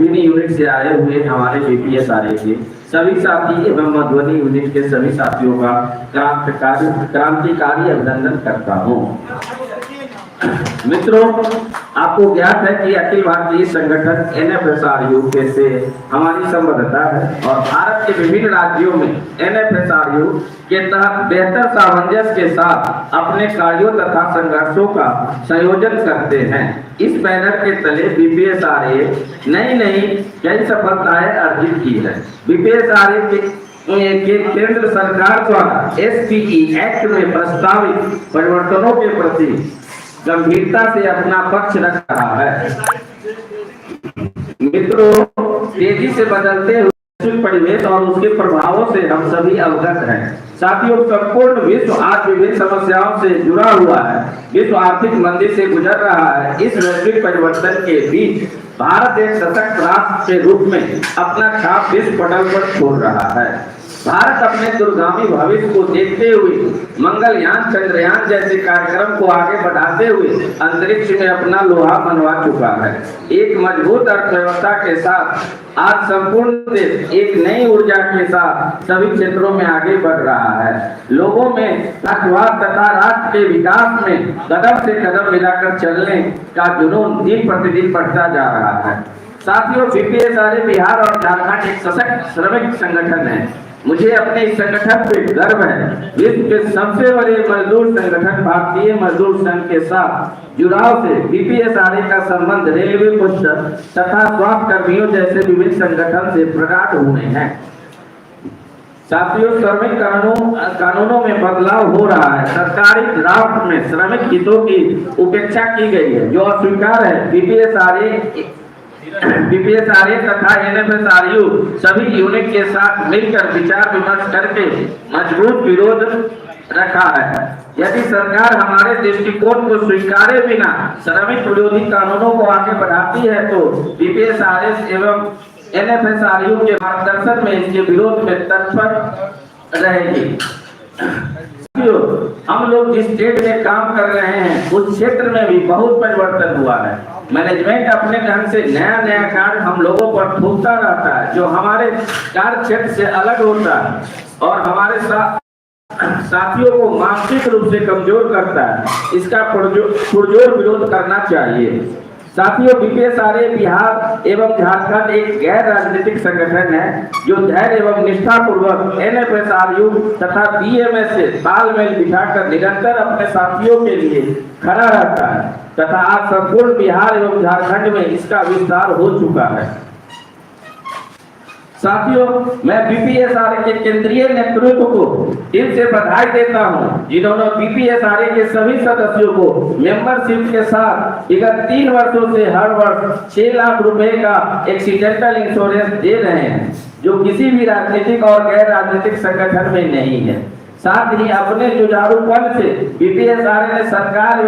Unit से आए हुए हमारे बीपीएसआरए के सभी साथी एवं मधुबनी यूनिट के सभी साथियों का क्रांतिकारी अभिनंदन करता हूँ। मित्रों, आपको ज्ञात है कि अखिल भारतीय संगठन एनएफएसआरयू से हमारी संबद्धता है और भारत के विभिन्न राज्यों में एनएफएसआरयू के तहत बेहतर सामंजस्य के साथ अपने कार्यों तथा संघर्षों का संयोजन करते हैं। इस बैनर के तले बीपीएसआरए नई कई सफलताएं अर्जित की है। बीपीएसआरए के केंद्र सरकार द्वारा एसपीई एक्ट में प्रस्तावित परिवर्तनों के प्रति गंभीरता से अपना पक्ष रख रहा है। मित्रों, तेजी से बदलते हुए वैश्विक परिवेश और उसके प्रभावों से हम सभी अवगत हैं। साथियों, संपूर्ण विश्व आज विभिन्न समस्याओं से जुड़ा हुआ है। विश्व आर्थिक मंदी से गुजर रहा है। इस वैश्विक परिवर्तन के बीच भारत एक सशक्त राष्ट्र के रूप में अपना छाप विश्व पटल पर छोड़ रहा है। भारत अपने दूरगामी भविष्य को देखते हुए मंगलयान, चंद्रयान जैसे कार्यक्रम को आगे बढ़ाते हुए अंतरिक्ष में अपना लोहा मनवा चुका है। एक मजबूत अर्थव्यवस्था के साथ आज संपूर्ण देश एक नई ऊर्जा के साथ सभी क्षेत्रों में आगे बढ़ रहा है। लोगों में राष्ट्रवाद तथा राष्ट्र के विकास में कदम से कदम मिलाकर चलने का जुनून दिन प्रतिदिन बढ़ता जा रहा है। साथियों, बीपीएसआरए बिहार और झारखंड एक सशक्त श्रमिक संगठन है। मुझे अपने इस संगठन पे गर्व है। विश्व के सबसे बड़े मजदूर संगठन भारतीय मजदूर संघ के साथ जुड़ाव से बीपीएसआरए का संबंध रेलवे पुलिस तथा स्वास्थ्य कर्मियों जैसे विभिन्न संगठन से प्रकट हुए हैं। साथियों, श्रमिक कानूनों में बदलाव हो रहा है। सरकारी ड्राफ्ट में श्रमिक हितों की उपेक्षा की गई है, जो अस्वीकार है। बीपीएसआरए तथा एनएफएसआरयू सभी यूनिट के साथ मिलकर विचार विमर्श करके मजबूत विरोध रखा है। यदि सरकार हमारे दृष्टिकोण को स्वीकारे बिना श्रमिक विरोधी कानूनों को आगे बढ़ाती है तो बीपीएसआरए एवं एनएफएसआरयू के मार्गदर्शन में इसके विरोध में तत्पर रहेगी। हम लोग जिस स्टेट में काम कर रहे हैं उस क्षेत्र में भी बहुत परिवर्तन हुआ है। मैनेजमेंट अपने ढंग से नया कार्य हम लोगों पर थोपता रहता है, जो हमारे कार्य क्षेत्र से अलग होता है और हमारे साथियों को मानसिक रूप से कमजोर करता है। इसका पुरजोर विरोध करना चाहिए। साथियों, बीपीएसआरए बिहार एवं झारखंड एक गैर राजनीतिक संगठन है जो धैर्य एवं निष्ठा पूर्वक एनएफएसआरयू तथा बीएमएस से तालमेल बिठाकर निरंतर अपने साथियों के लिए खड़ा रहता है तथा आज संपूर्ण बिहार एवं झारखंड में इसका विस्तार हो चुका है। साथियों, मैं बीपीएसआरए के केंद्रीय नेतृत्व को दिल से बधाई देता हूं, जिन्होंने बीपीएसआरए के सभी सदस्यों को मेंबरशिप के साथ विगत 3 वर्षों से हर वर्ष 6 लाख रुपए का एक्सीडेंटल इंश्योरेंस दे रहे हैं, जो किसी भी राजनीतिक और गैर राजनीतिक संगठन में नहीं है। साथ ही अपने जुझारूपन से बीपीएसआरए ने सरकार